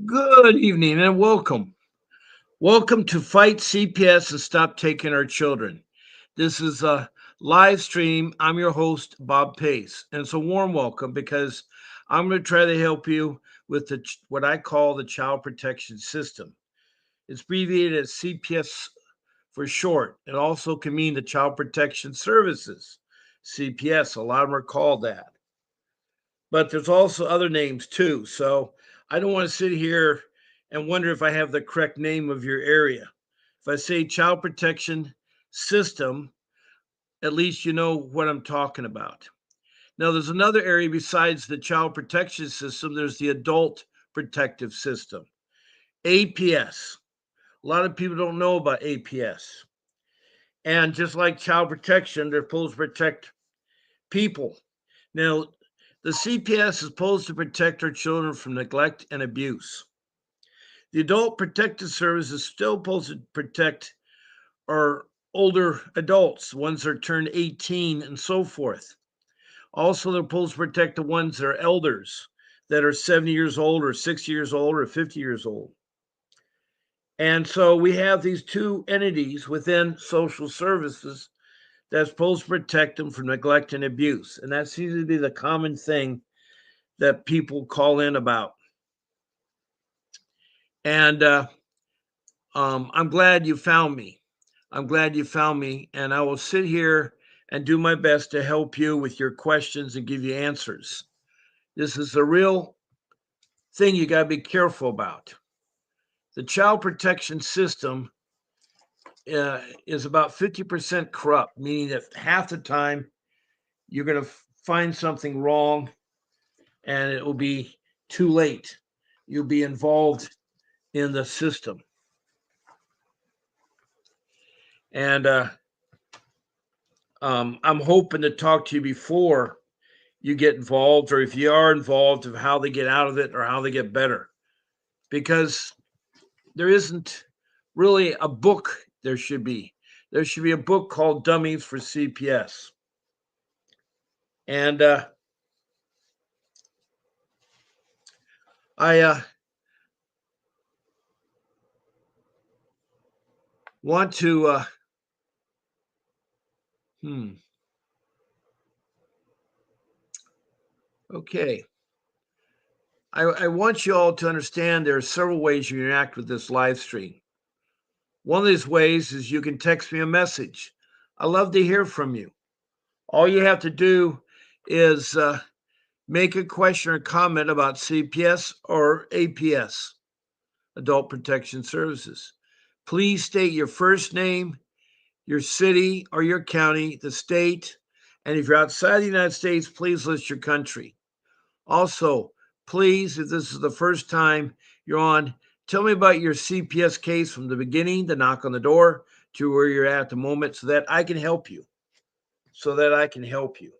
Good evening and welcome. Welcome to Fight CPS and Stop Taking Our Children. This is a live stream. I'm your host, Bob Pace, and it's a warm welcome because I'm going to try to help you with what I call the Child Protection System. It's abbreviated as CPS for short. It also can mean the Child Protection Services, CPS. A lot of them are called that, but there's also other names too. So I don't want to sit here and wonder if I have the correct name of your area. If I say child protection system, at least you know what I'm talking about. Now, there's another area besides the child protection system, there's the adult protective system, APS. A lot of people don't know about APS. And just like child protection, they're supposed to protect people. Now, the CPS is supposed to protect our children from neglect and abuse. The Adult Protective Service is still supposed to protect our older adults, ones that are turned 18 and so forth. Also, they're supposed to protect the ones that are elders, that are 70 years old or 60 years old or 50 years old. And so we have these two entities within social services that's supposed to protect them from neglect and abuse. And that seems to be the common thing that people call in about. And I'm glad you found me. I'm glad you found me, and I will sit here and do my best to help you with your questions and give you answers. This is a real thing you got to be careful about. The child protection system is about 50% corrupt, meaning that half the time you're going to find something wrong and it will be too late. You'll be involved in the system. And I'm hoping to talk to you before you get involved, or if you are involved, of how they get out of it or how they get better. Because there isn't really a book there should be. There should be a book called Dummies for CPS. And I want to, hmm, okay. I want you all to understand there are several ways you interact with this live stream. One of these ways is you can text me a message. I love to hear from you. All you have to do is make a question or comment about CPS or APS, Adult Protection Services. Please state your first name, your city or your county, the state, and if you're outside the United States, please list your country. Also, please, if this is the first time you're on, tell me about your CPS case from the beginning, the knock on the door, to where you're at the moment so that I can help you. So that I can help you.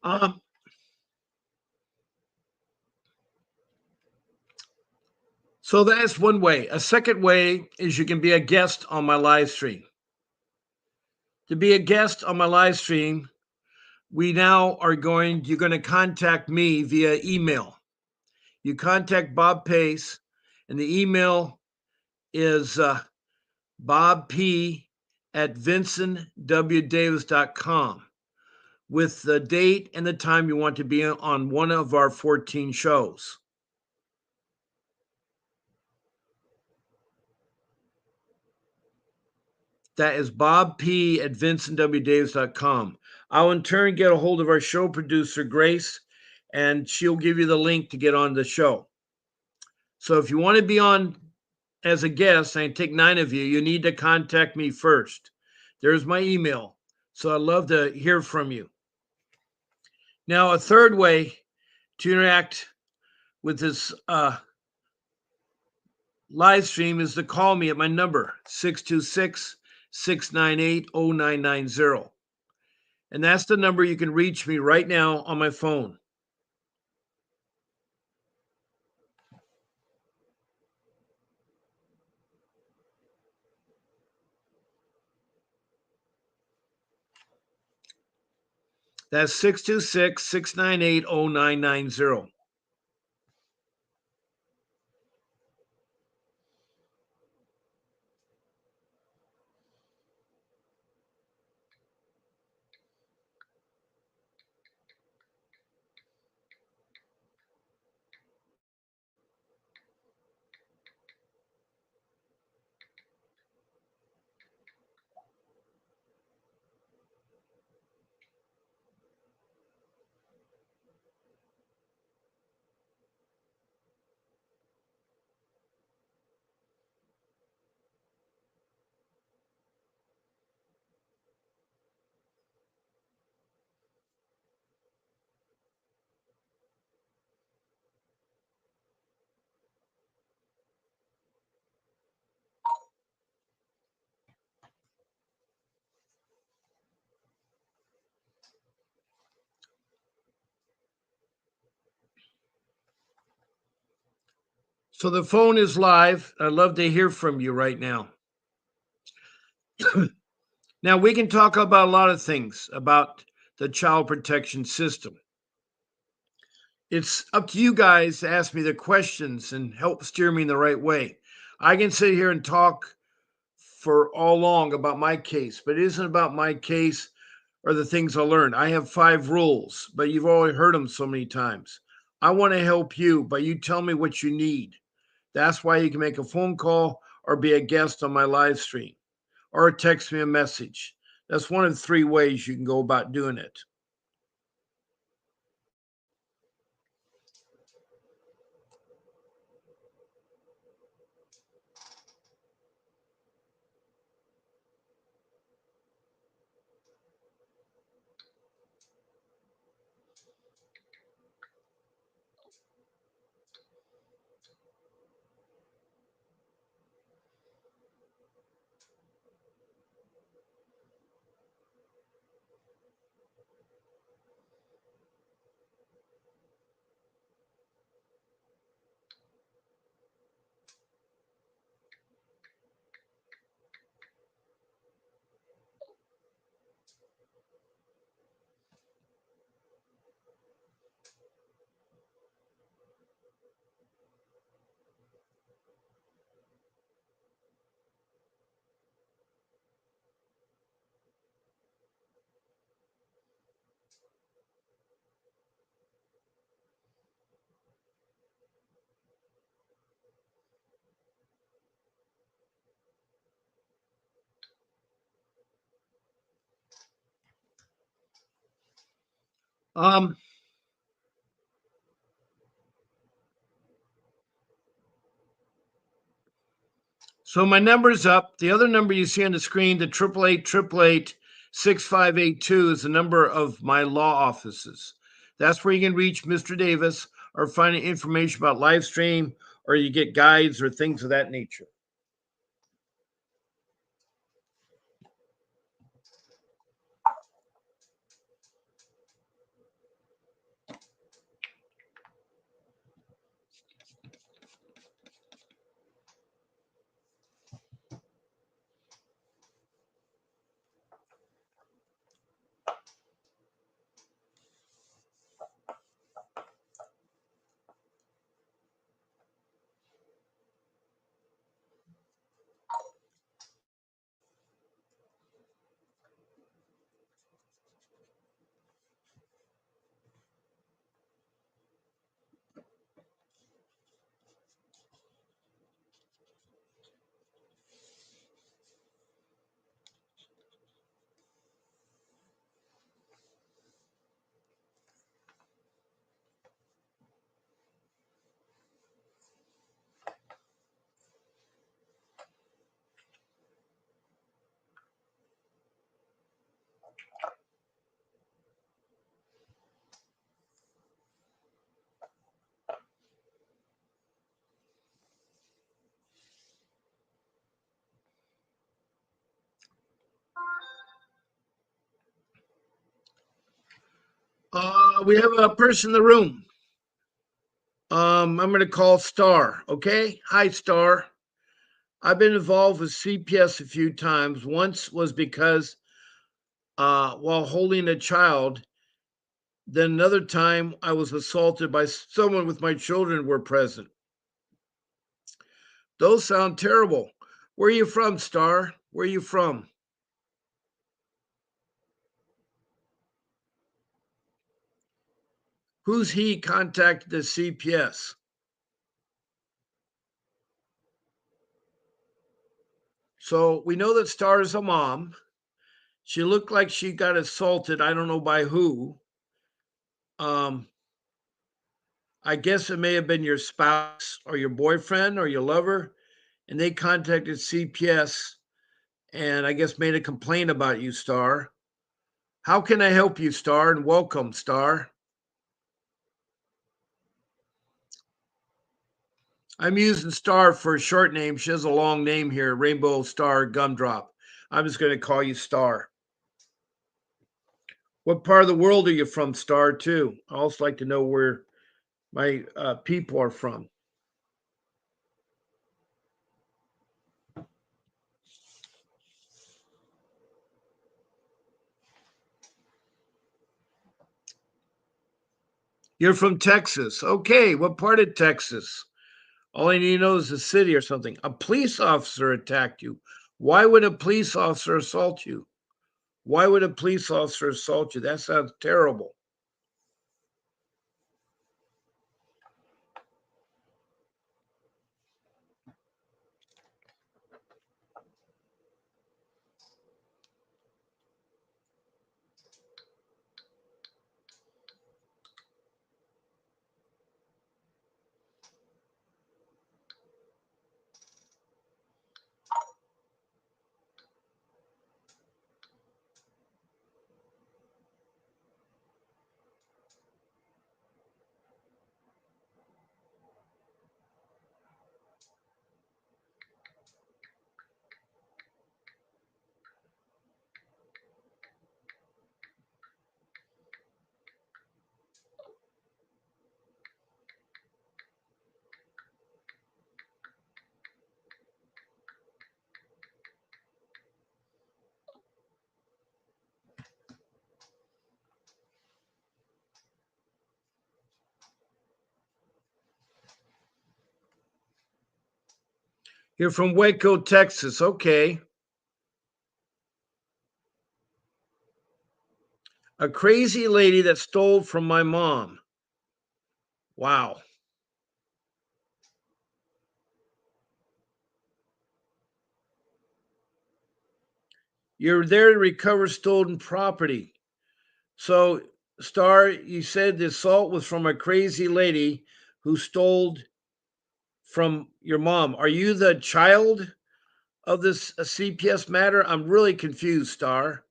Um, so that's one way. A second way is you can be a guest on my live stream. To be a guest on my live stream, you're going to contact me via email. You contact Bob Pace, and the email is bobp at vincentwdavis.com with the date and the time you want to be on one of our 14 shows. That is Bob P at vincentwdavis.com. I'll in turn get a hold of our show producer, Grace, and she'll give you the link to get on the show. So if you want to be on as a guest, I take 9 of you, you need to contact me first. There's my email. So I'd love to hear from you. Now, a third way to interact with this live stream is to call me at my number, 626-698-0990. And that's the number you can reach me right now on my phone. That's 626-698-0990. So the phone is live. I'd love to hear from you right now. Now, we can talk about a lot of things about the child protection system. It's up to you guys to ask me the questions and help steer me in the right way. I can sit here and talk for all long about my case, but it isn't about my case or the things I learned. I have 5 rules, but you've already heard them so many times. I want to help you, but you tell me what you need. That's why you can make a phone call or be a guest on my live stream or text me a message. That's one of the 3 ways you can go about doing it. Um, so my number's up. The other number you see on the screen, the 888-888-6582, is the number of my law offices. That's where you can reach Mr. Davis or find information about live stream, or you get guides or things of that nature. We have a person in the room. I'm going to call Star. Okay. Hi, Star. I've been involved with CPS a few times. Once was because while holding a child, then another time I was assaulted by someone with my children were present. Those sound terrible. Where are you from, Star? Where are you from? Who's he contacted the CPS? So we know that Star is a mom. She looked like she got assaulted. I don't know by who. Um, I guess it may have been your spouse or your boyfriend or your lover, and they contacted CPS and I guess made a complaint about you, Star. How can I help you, Star? And welcome, Star. I'm using Star for a short name. She has a long name here, Rainbow Star Gumdrop. I'm just going to call you Star. What part of the world are you from, Star, too? I also like to know where my people are from. You're from Texas. Okay, what part of Texas? All I need to know is the city or something. A police officer attacked you. Why would a police officer assault you? Why would a police officer assault you? That sounds terrible. You're from Waco, Texas. Okay. A crazy lady that stole from my mom. Wow. You're there to recover stolen property. So, Star, you said the assault was from a crazy lady who stole from your mom. Are you the child of this CPS matter? I'm really confused, Star.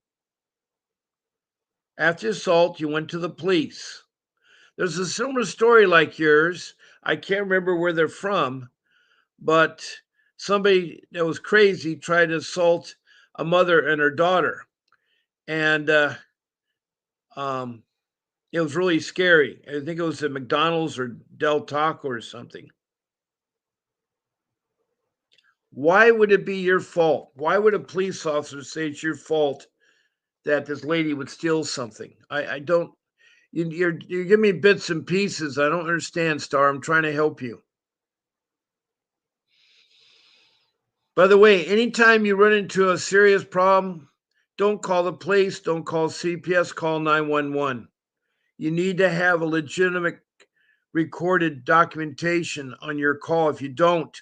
After assault, you went to the police. There's a similar story like yours. I can't remember where they're from, but somebody that was crazy tried to assault a mother and her daughter. And um, it was really scary. I think it was at McDonald's or Del Taco or something. Why would it be your fault? Why would a police officer say it's your fault that this lady would steal something? I don't. You're giving me bits and pieces. I don't understand, Star. I'm trying to help you. By the way, anytime you run into a serious problem, don't call the police, don't call CPS, call 911. You need to have a legitimate recorded documentation on your call. If you don't,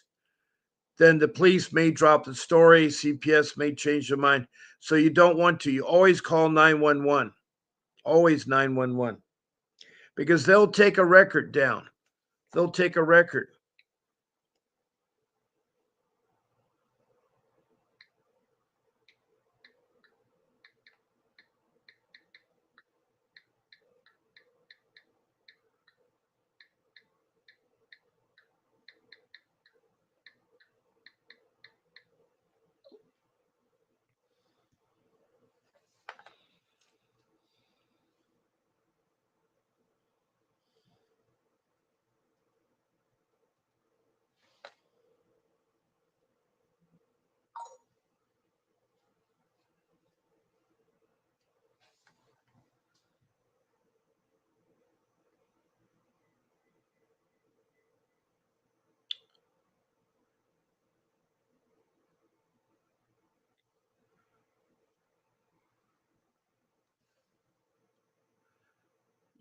then the police may drop the story, CPS may change their mind. So you don't want to. You always call 911. Always 911 because they'll take a record down. They'll take a record.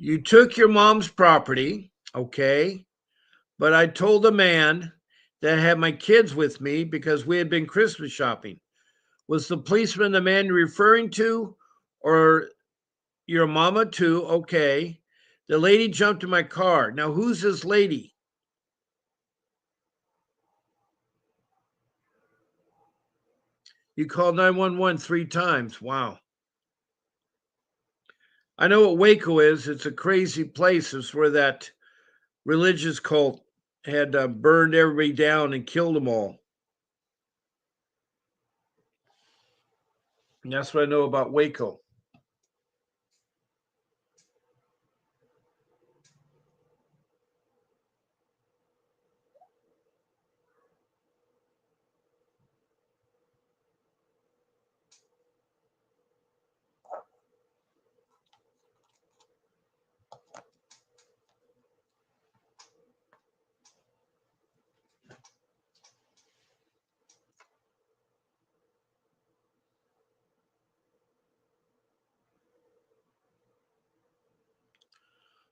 You took your mom's property, okay, but I told the man that I had my kids with me because we had been Christmas shopping. Was the policeman the man you're referring to, or your mama too? Okay. The lady jumped in my car. Now, who's this lady? You called 911 three times. Wow. I know what Waco is. It's a crazy place. It's where that religious cult had burned everybody down and killed them all. And that's what I know about Waco.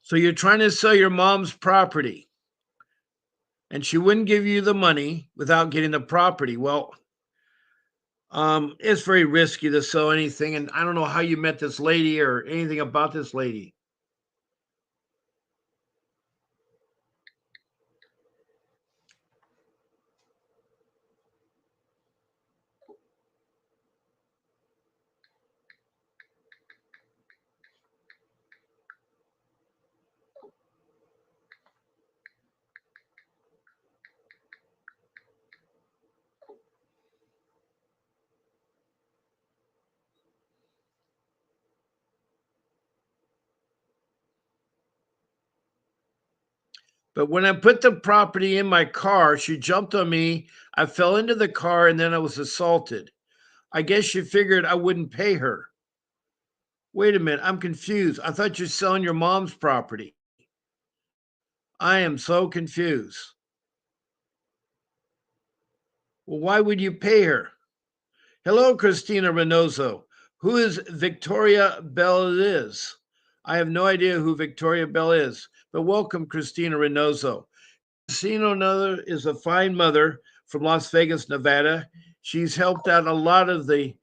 So you're trying to sell your mom's property, and she wouldn't give you the money without getting the property. Well, it's very risky to sell anything, and I don't know how you met this lady or anything about this lady. But when I put the property in my car, she jumped on me. I fell into the car and then I was assaulted. I guess she figured I wouldn't pay her. Wait a minute, I'm confused. I thought you're selling your mom's property. I am so confused. Well, why would you pay her? Hello, Christina Reynoso. Who is Victoria Bell is? I have no idea who Victoria Bell is, but welcome, Christina Reynoso. Christina Reynoso is a fine mother from Las Vegas, Nevada. She's helped out a lot of the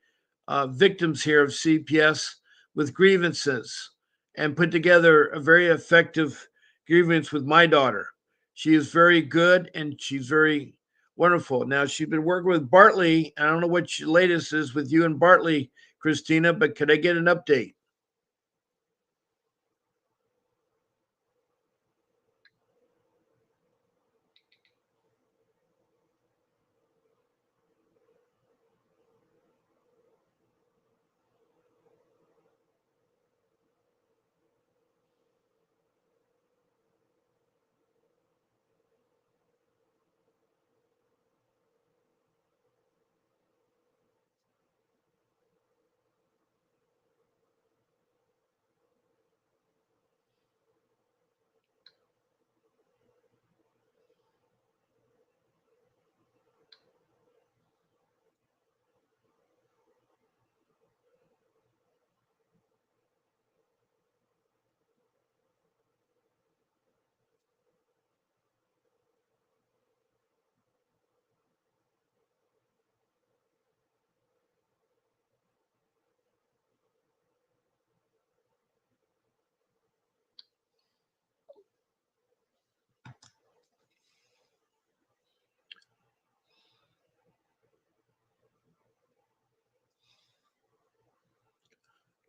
victims here of CPS with grievances and put together a very effective grievance with my daughter. She is very good and she's very wonderful. Now, she's been working with Bartley. I don't know what your latest is with you and Bartley, Christina, but could I get an update?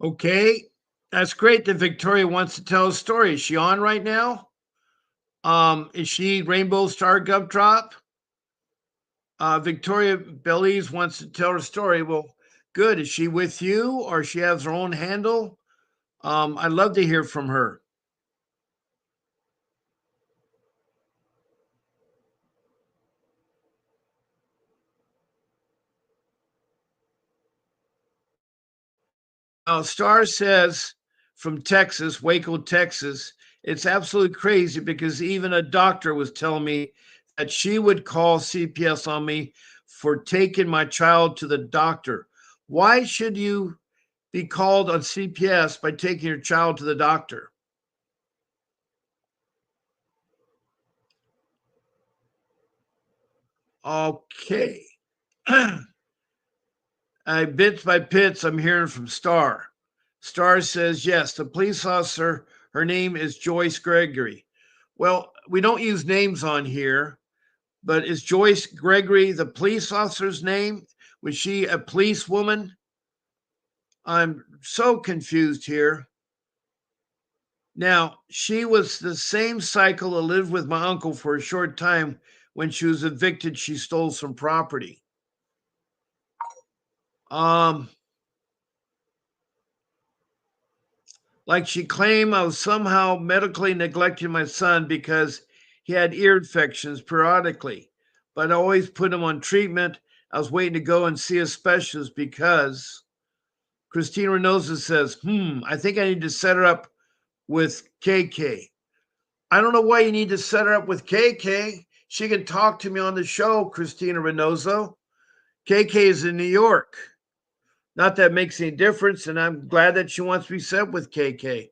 Okay, that's great that Victoria wants to tell a story. Is she on right now? Is she Rainbow Star Gumdrop? Victoria Belize wants to tell her story. Well, good. Is she with you or she has her own handle? I'd love to hear from her. Star says from Texas, Waco, Texas, it's absolutely crazy because even a doctor was telling me that she would call CPS on me for taking my child to the doctor. Why should you be called on CPS by taking your child to the doctor? Okay. Bits by bits, I'm hearing from Star. Star says, yes, the police officer, her name is Joyce Gregory. Well, we don't use names on here, but is Joyce Gregory the police officer's name? Was she a police woman? I'm so confused here. Now, she was the same cycle that lived with my uncle for a short time. When she was evicted, she stole some property. Um, like she claimed I was somehow medically neglecting my son because he had ear infections periodically, but I always put him on treatment. I was waiting to go and see a specialist because Christina Reynosa says, I think I need to set her up with KK. I don't know why you need to set her up with KK. She can talk to me on the show, Christina Reynoso. KK is in New York. Not that it makes any difference, and I'm glad that she wants to be set with KK.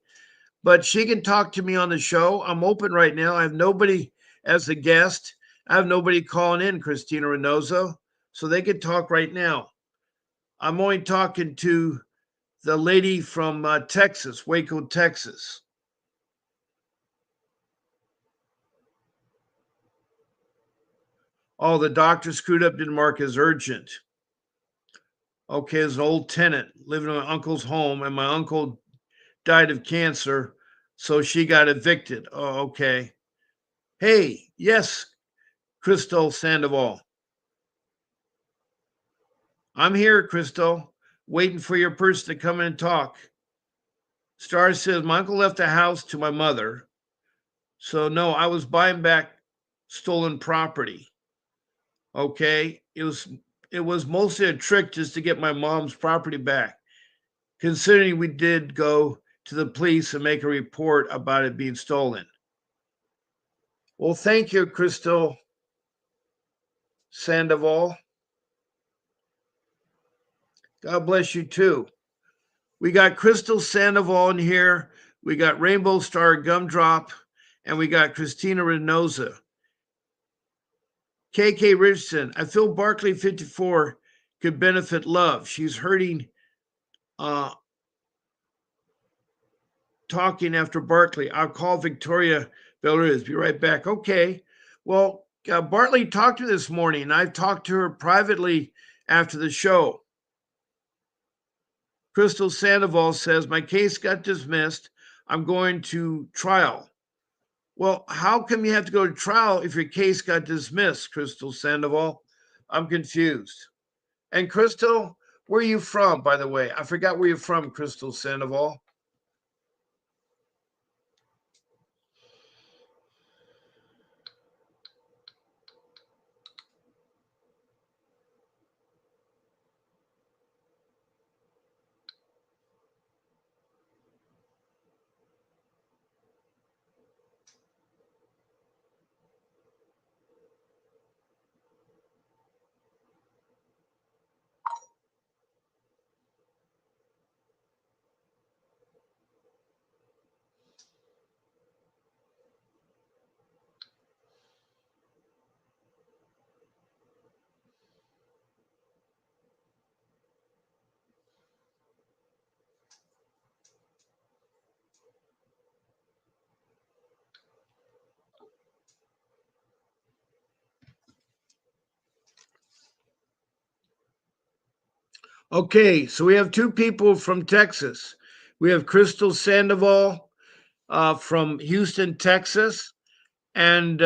But she can talk to me on the show. I'm open right now. I have nobody as a guest. I have nobody calling in, Christina Reynoso. So they can talk right now. I'm only talking to the lady from Texas, Waco, Texas. Oh, the doctor screwed up, didn't mark as urgent. Okay, as an old tenant living in my uncle's home, and my uncle died of cancer, so she got evicted. Oh, okay. Hey, yes, Crystal Sandoval. I'm here, Crystal, waiting for your person to come in and talk. Star says my uncle left the house to my mother. So no, I was buying back stolen property. Okay. It was mostly a trick just to get my mom's property back. Considering we did go to the police and make a report about it being stolen. Well, thank you, Crystal Sandoval. God bless you too. We got Crystal Sandoval in here. We got Rainbow Star Gumdrop, and we got Christina Reynosa. KK Richardson. I feel Barkley 54 could benefit Love. She's hurting uh, talking after Barkley. I'll call Victoria Belarus. Be right back. Okay. Well, Bartley talked to me this morning. I've talked to her privately after the show. Crystal Sandoval says, my case got dismissed. I'm going to trial. Well, how come you have to go to trial if your case got dismissed, Crystal Sandoval? I'm confused. And Crystal, where are you from, by the way? I forgot where you're from, Crystal Sandoval. Okay, so we have two people from Texas. We have Crystal Sandoval from Houston, Texas, and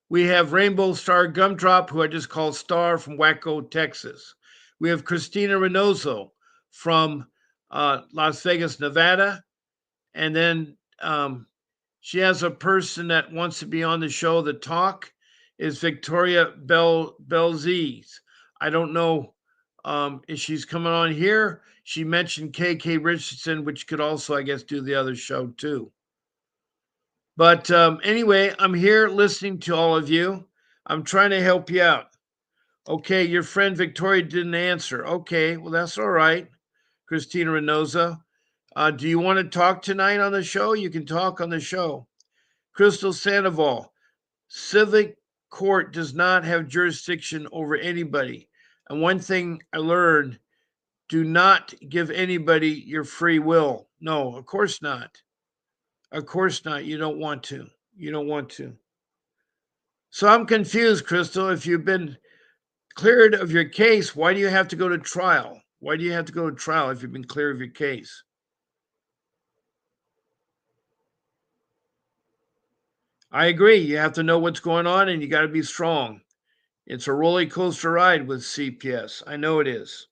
we have Rainbow Star Gumdrop, who I just call Star from Waco, Texas. We have Christina Reynoso from Las Vegas, Nevada, and then she has a person that wants to be on the show. The talk is Victoria Belzies. I don't know if she's coming on here. She mentioned KK Richardson, which could also, I guess, do the other show too. But anyway, I'm here listening to all of you. I'm trying to help you out. Okay, your friend Victoria didn't answer. Okay, well, that's all right. Christina Reynosa. Do you want to talk tonight on the show? You can talk on the show. Crystal Sandoval, civic court does not have jurisdiction over anybody. And one thing I learned, do not give anybody your free will. No, of course not. Of course not. You don't want to. You don't want to. So I'm confused, Crystal. If you've been cleared of your case, why do you have to go to trial? Why do you have to go to trial if you've been cleared of your case? I agree. You have to know what's going on and you got to be strong. It's a roller coaster ride with CPS. I know it is.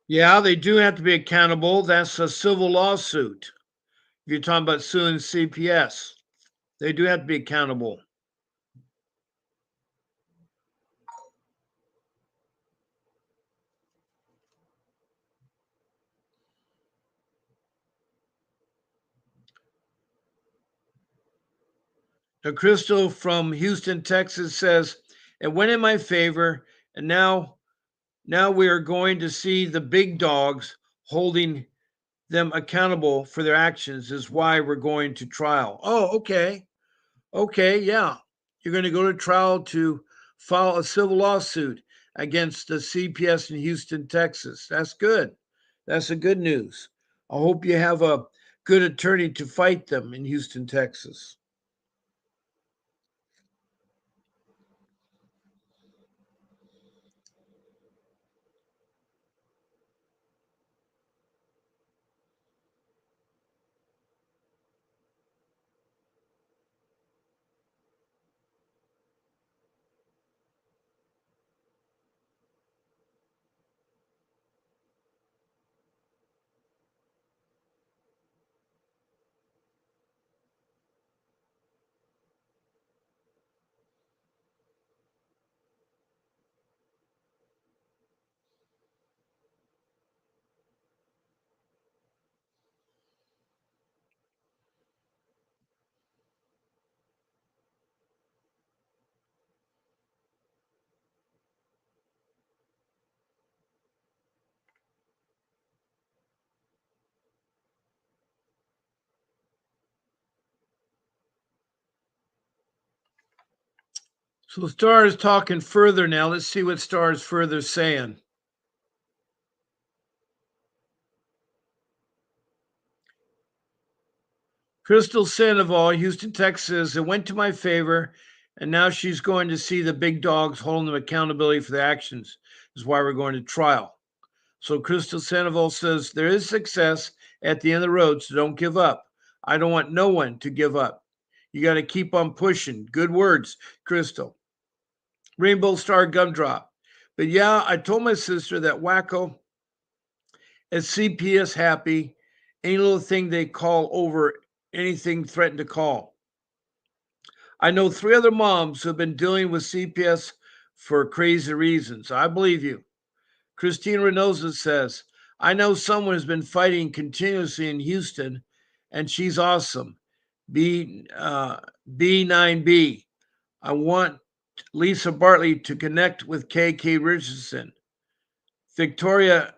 Yeah, they do have to be accountable. That's a civil lawsuit. If you're talking about suing CPS, they do have to be accountable. Now, Crystal from Houston, Texas says, it went in my favor, and now we are going to see the big dogs holding them accountable for their actions is why we're going to trial. Oh, okay. Okay, yeah. You're going to go to trial to file a civil lawsuit against the CPS in Houston, Texas. That's good. That's a good news. I hope you have a good attorney to fight them in Houston, Texas. So Star is talking further now. Let's see what Star is further saying. Crystal Sandoval, Houston, Texas. It went to my favor, and now she's going to see the big dogs holding them accountability for their actions. This is why we're going to trial. So Crystal Sandoval says there is success at the end of the road, so don't give up. I don't want no one to give up. You got to keep on pushing. Good words, Crystal. Rainbow Star Gumdrop. But yeah, I told my sister that Wacko is CPS happy. Any little thing they call over anything threatened to call. I know three other moms who have been dealing with CPS for crazy reasons. I believe you. Christine Reynosa says, I know someone who's been fighting continuously in Houston, and she's awesome. B9B. I want Lisa Bartley to connect with KK Richardson. Victoria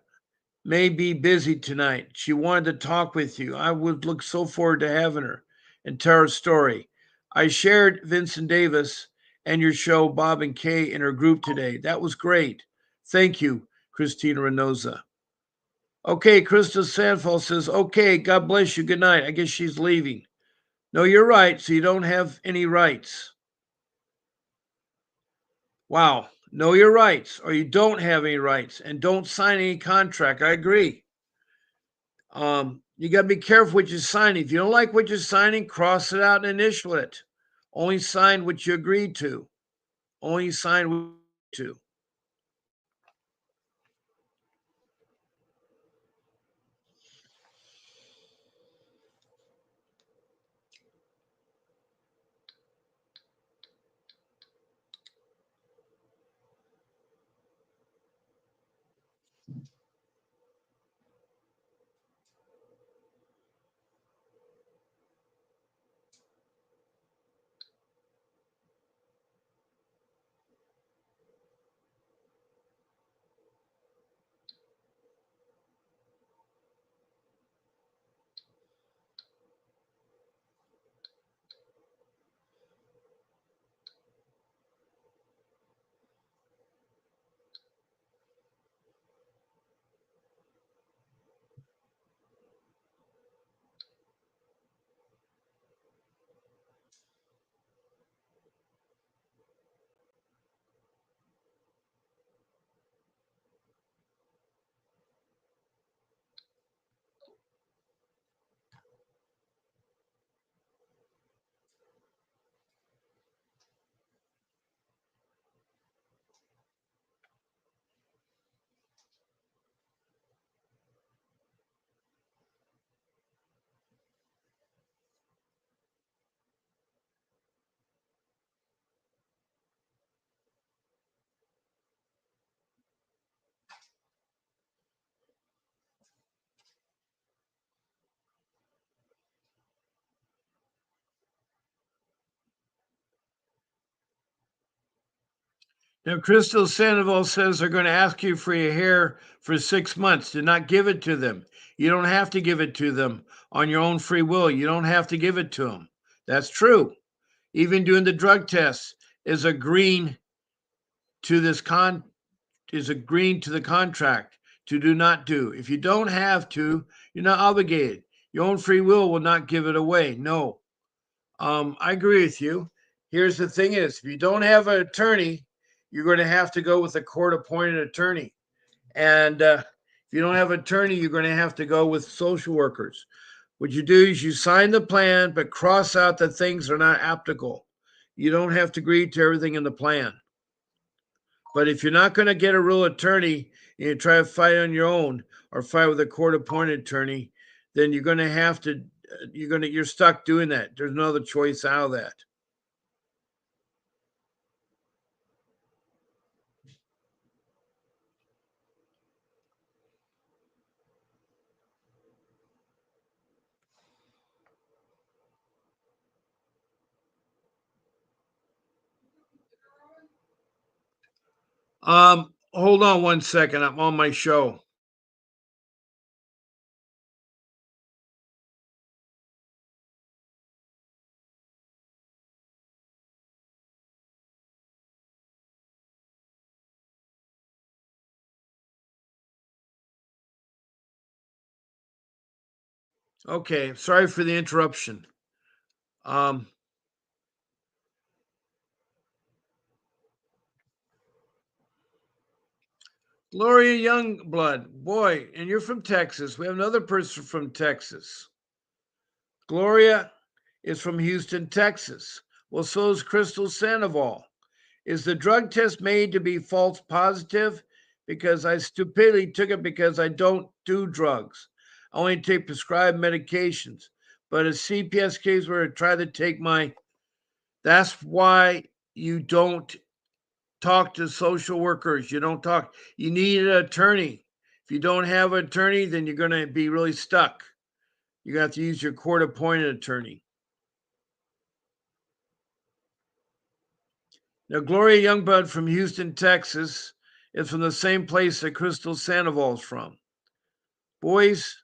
may be busy tonight. She wanted to talk with you. I would look so forward to having her and tell her story. I shared Vincent Davis and your show, Bob and Kay, in her group today. That was great. Thank you, Christina Renoza. Okay, Krista Sandfall says, okay, God bless you. Good night. I guess she's leaving. No, you're right. So you don't have any rights. Wow. Know your rights, or you don't have any rights, and don't sign any contract. I agree. You got to be careful what you sign. If you don't like what you're signing, cross it out and initial it. Only sign what you agreed to. Only sign what you agreed to. Now, Crystal Sandoval says they're going to ask you for your hair for 6 months. Do not give it to them. You don't have to give it to them on your own free will. You don't have to give it to them. That's true. Even doing the drug test is agreeing to this is agreeing to the contract to do not do. If you don't have to, you're not obligated. Your own free will not give it away. No. I agree with you. Here's the thing is, if you don't have an attorney, you're going to have to go with a court appointed attorney. And if you don't have an attorney, you're going to have to go with social workers. What you do is you sign the plan, but cross out the things that are not applicable. You don't have to agree to everything in the plan. But if you're not going to get a real attorney and you try to fight on your own or fight with a court appointed attorney, then you're going to have to you're stuck doing that. There's no other choice out of that. Hold on one second. I'm on my show. Okay, sorry for the interruption. Um, Gloria Youngblood, boy, and you're from Texas. We have another person from Texas. Gloria is from Houston, Texas. Well, so is Crystal Sandoval. Is the drug test made to be false positive? Because I stupidly took it because I don't do drugs. I only take prescribed medications. But a CPS case where I try to take my, that's why you don't talk to social workers. You don't talk, you need an attorney. If you don't have an attorney, then you're going to be really stuck. You're going to have to use your court appointed attorney. Now, Gloria Youngblood from Houston, Texas, is from the same place that Crystal Sandoval's from. Boys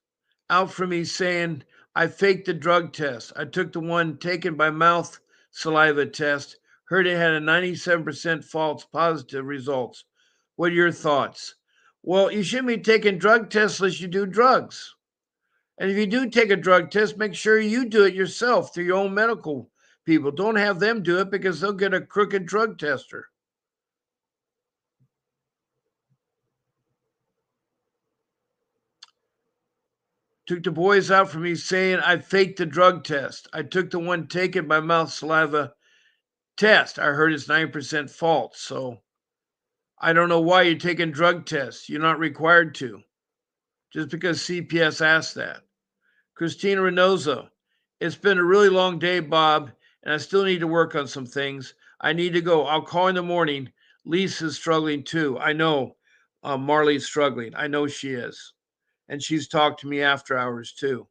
out for me saying, I faked the drug test. I took the one taken by mouth saliva test, heard it had a 97% false positive results. What are your thoughts? Well, you shouldn't be taking drug tests unless you do drugs. And if you do take a drug test, make sure you do it yourself through your own medical people. Don't have them do it because they'll get a crooked drug tester. Took the boys out for me saying I faked the drug test. I took the one taken by mouth saliva test. I heard it's 9% false. So I don't know why you're taking drug tests. You're not required to, just because CPS asked that. Christina Reynoso, it's been a really long day, Bob, and I still need to work on some things. I need to go. I'll call in the morning. Lisa's struggling too. I know Marley's struggling. I know she is. And she's talked to me after hours too.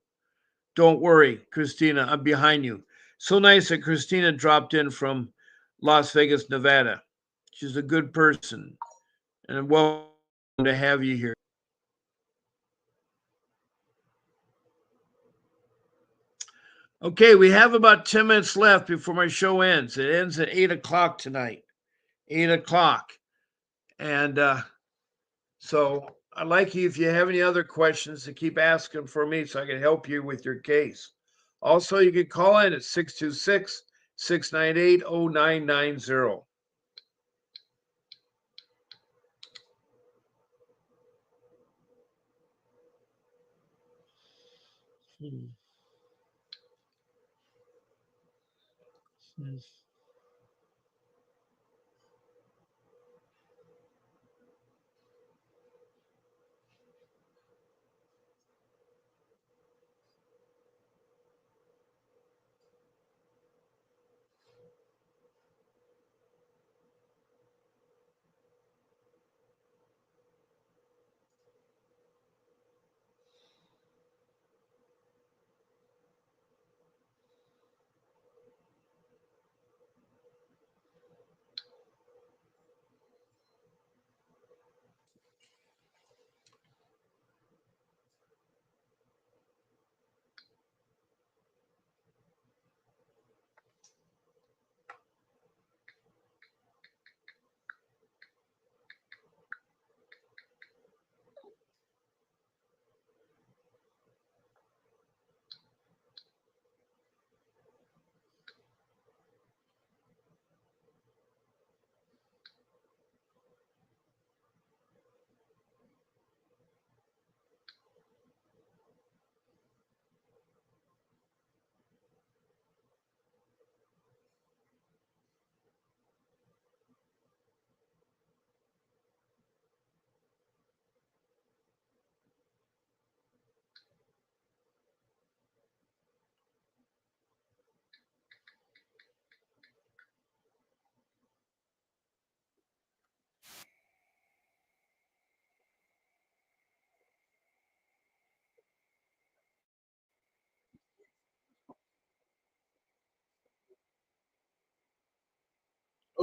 Don't worry, Christina, I'm behind you. So nice that Christina dropped in from Las Vegas, Nevada. She's a good person, and I'm welcome to have you here. Okay, we have about 10 minutes left before my show ends. It ends at 8 o'clock tonight. 8 o'clock. And so I'd like you, if you have any other questions, to keep asking for me so I can help you with your case. Also, you can call in at 626 698 0990.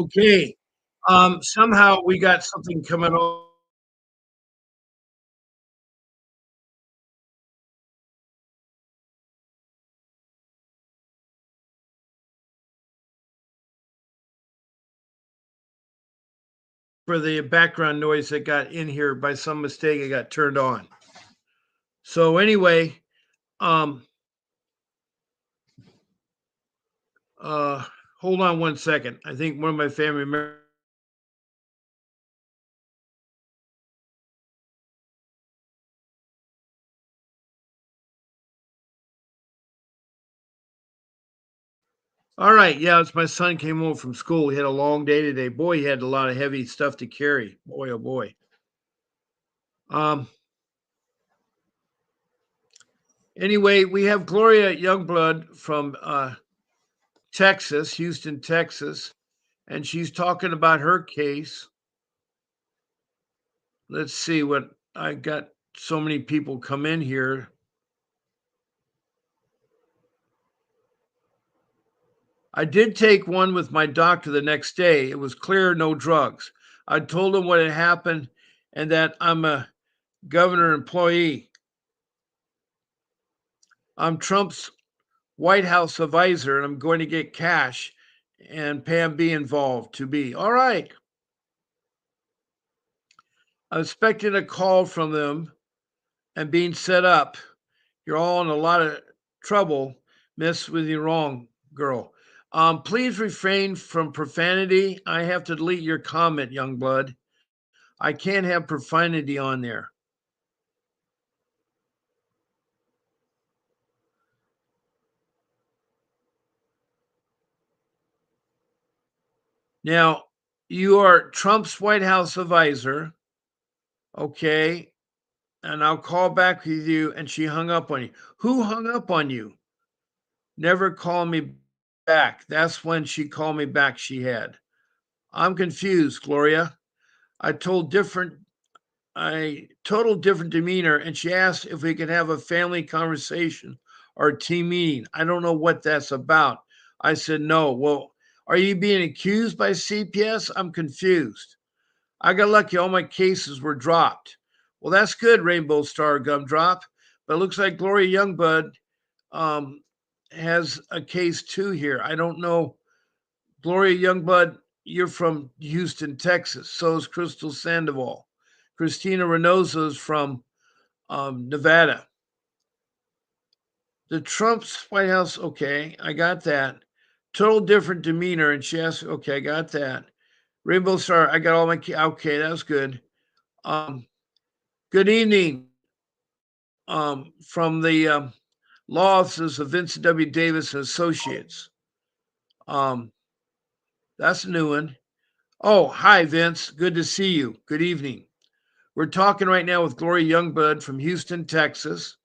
Okay. Somehow we got something coming on for the background noise that got in here by some mistake. It got turned on. So anyway, um, uh, hold on one second. I think one of my family members. All right, yeah, it's my son came home from school. He had a long day today. Boy, he had a lot of heavy stuff to carry. Boy, oh boy. Um, anyway, we have Gloria Youngblood from Texas, Houston, Texas, and she's talking about her case. Let's see what I got. So many people come in here. I did take one with my doctor the next day. It was clear, no drugs. I told him what had happened and that I'm a governor employee. I'm Trump's White House advisor and I'm going to get cash and Pam B involved to be. All right. I'm expecting a call from them and being set up. You're all in a lot of trouble, miss, with your wrong girl. Please refrain from profanity. I have to delete your comment, young blood. I can't have profanity on there. Now, you are Trump's White House advisor, okay? And I'll call back with you. And she hung up on you. Who hung up on you? Never call me back. That's when she called me back. She had. I'm confused, Gloria. I told different, I total different demeanor, and she asked if we could have a family conversation or a team meeting. I don't know what that's about. I said no. Well, are you being accused by CPS? I'm confused. I got lucky. All my cases were dropped. Well, that's good, Rainbow Star Gumdrop. But it looks like Gloria Youngblood um, has a case too here. I don't know. Gloria Youngblood, you're from Houston, Texas. So is Crystal Sandoval. Christina Reynoso is from Nevada. The Trump's White House, okay, I got that. Total different demeanor. And she asked, okay, I got that. Rainbow Star, I got all my, okay, that was good. Um, Good evening from the law offices of Vincent W. Davis and Associates. Um, that's a new one. Oh, hi, Vince. Good to see you. Good evening. We're talking right now with Gloria Youngblood from Houston, Texas.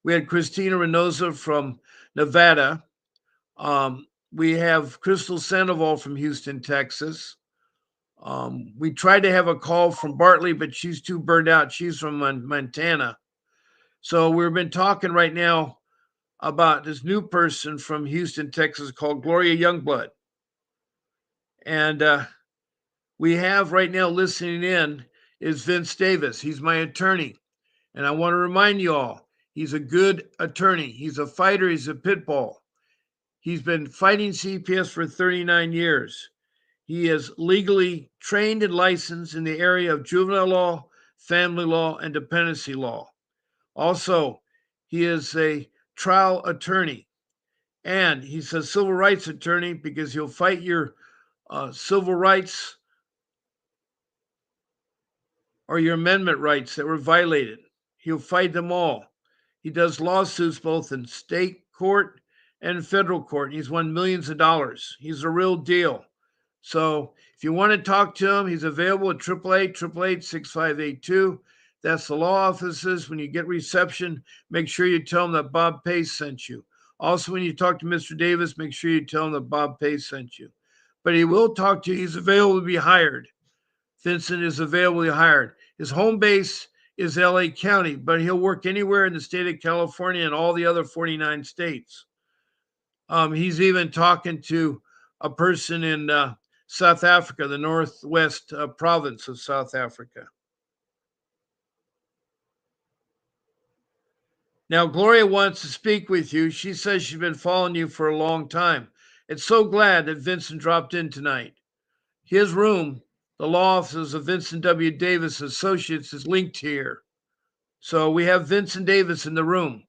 We had Christina Reynoso from Nevada. We have Crystal Sandoval from Houston, Texas. We tried to have a call from Bartley, but she's too burned out. She's from Montana. So we've been talking right now about this new person from Houston, Texas called Gloria Youngblood. And we have right now listening in is Vince Davis. He's my attorney. And I want to remind you all, he's a good attorney. He's a fighter. He's a pit bull. He's been fighting CPS for 39 years. He is legally trained and licensed in the area of juvenile law, family law, and dependency law. Also, he is a trial attorney. And he's a civil rights attorney because he'll fight your civil rights or your amendment rights that were violated. He'll fight them all. He does lawsuits both in state court and federal court. He's won millions of dollars. He's a real deal. So if you want to talk to him, he's available at 888-888-6582. That's the law offices. When you get reception, make sure you tell him that Bob Pace sent you. Also, when you talk to Mr. Davis, make sure you tell him that Bob Pace sent you. But he will talk to you. He's available to be hired. Vincent is available to be hired. His home base is LA County, but he'll work anywhere in the state of California and all the other 49 states. He's even talking to a person in South Africa, the northwest province of South Africa. Now, Gloria wants to speak with you. She says she's been following you for a long time. It's so glad that Vincent dropped in tonight. His room, the law offices of Vincent W. Davis Associates, is linked here. So we have Vincent Davis in the room.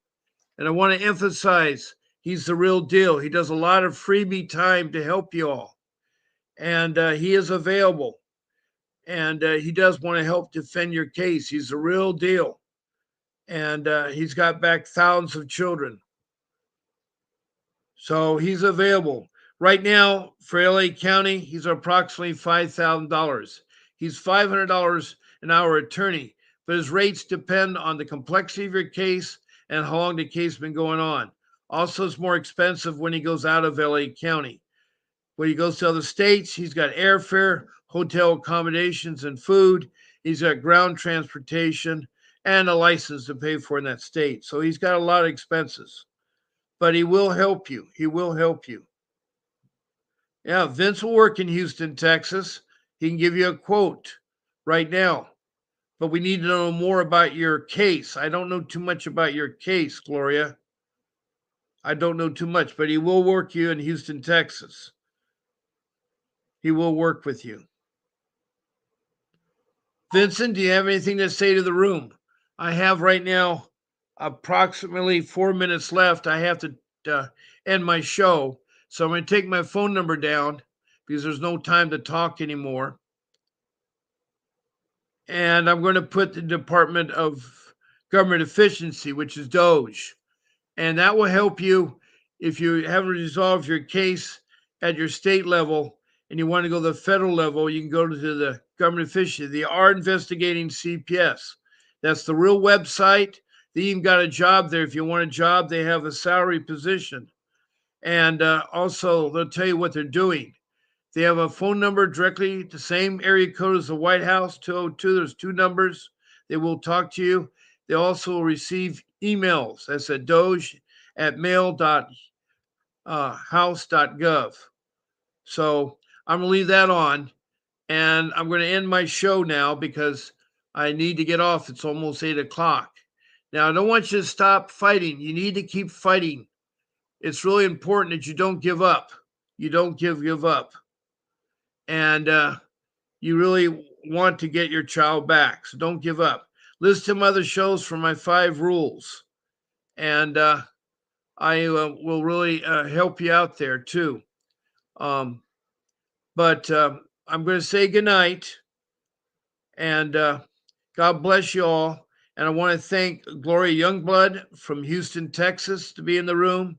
And I want to emphasize he's the real deal. He does a lot of freebie time to help you all. And he is available. And he does want to help defend your case. He's the real deal. And he's got back thousands of children. So he's available. Right now, for LA County, he's approximately $5,000. He's $500 an hour attorney, but his rates depend on the complexity of your case and how long the case has been going on. Also, it's more expensive when he goes out of LA County. When he goes to other states, he's got airfare, hotel accommodations, and food. He's got ground transportation and a license to pay for in that state. So he's got a lot of expenses, but he will help you. He will help you. Yeah, Vince will work in Houston, Texas. He can give you a quote right now. But we need to know more about your case. I don't know too much about your case, Gloria. I don't know too much, but he will work you in Houston, Texas. He will work with you. Vincent, do you have anything to say to the room? I have right now approximately 4 minutes left. I have to end my show. So I'm going to take my phone number down because there's no time to talk anymore. And I'm going to put the Department of Government Efficiency, which is Doge. And that will help you if you haven't resolved your case at your state level and you want to go to the federal level, you can go to the government official. They are investigating CPS. That's the real website. They even got a job there. If you want a job, they have a salary position. And also, they'll tell you what they're doing. They have a phone number directly, the same area code as the White House, 202. There's two numbers. They will talk to you. They also receive emails. That's at doge@mail.house.gov. So I'm going to leave that on, and I'm going to end my show now because I need to get off. It's almost 8 o'clock. Now, I don't want you to stop fighting. You need to keep fighting. It's really important that you don't give up. You don't give up. And you really want to get your child back. So don't give up. Listen to my other shows for my 5 rules. And I will really help you out there too. But I'm going to say goodnight. And God bless you all. And I want to thank Gloria Youngblood from Houston, Texas, to be in the room.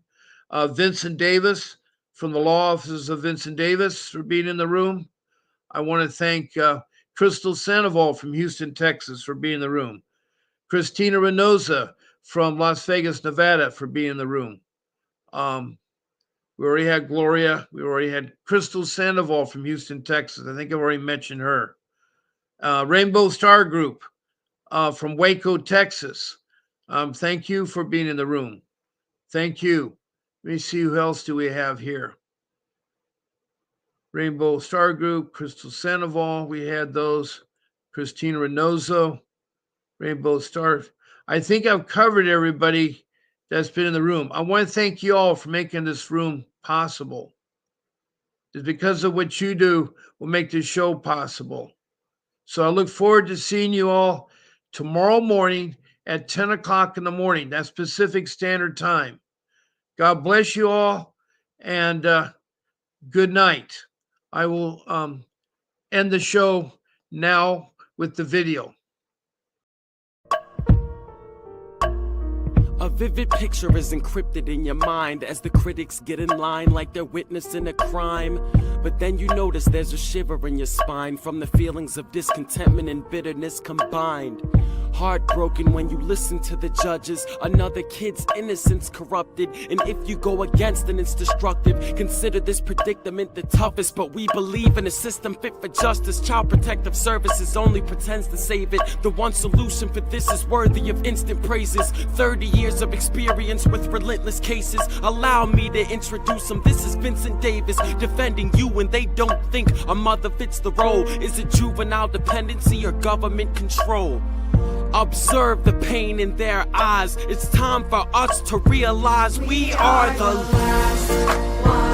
Vincent Davis from the law offices of Vincent Davis for being in the room. I want to thank Crystal Sandoval from Houston, Texas for being in the room. Christina Reynosa from Las Vegas, Nevada for being in the room. We already had Gloria. We already had Crystal Sandoval from Houston, Texas. I think I've already mentioned her. Rainbow Star Group from Waco, Texas. Thank you for being in the room. Thank you. Let me see who else do we have here. Rainbow Star Group, Crystal Sandoval. We had those. Christina Reynoso, Rainbow Star. I think I've covered everybody that's been in the room. I want to thank you all for making this room possible. It's because of what you do will make this show possible. So I look forward to seeing you all tomorrow morning at 10 o'clock in the morning. That's Pacific Standard Time. God bless you all, and good night. I will end the show now with the video. A vivid picture is encrypted in your mind as the critics get in line like they're witnessing a crime. But then you notice there's a shiver in your spine from the feelings of discontentment and bitterness combined. Heartbroken when you listen to the judges, another kid's innocence corrupted. And if you go against it, it's destructive. Consider this predicament the toughest, but we believe in a system fit for justice. Child Protective Services only pretends to save it. The one solution for this is worthy of instant praises. 30 years of experience with relentless cases. Allow me to introduce them. This is Vincent Davis defending you when they don't think a mother fits the role. Is it juvenile dependency or government control? Observe the pain in their eyes. It's time for us to realize we are the last one.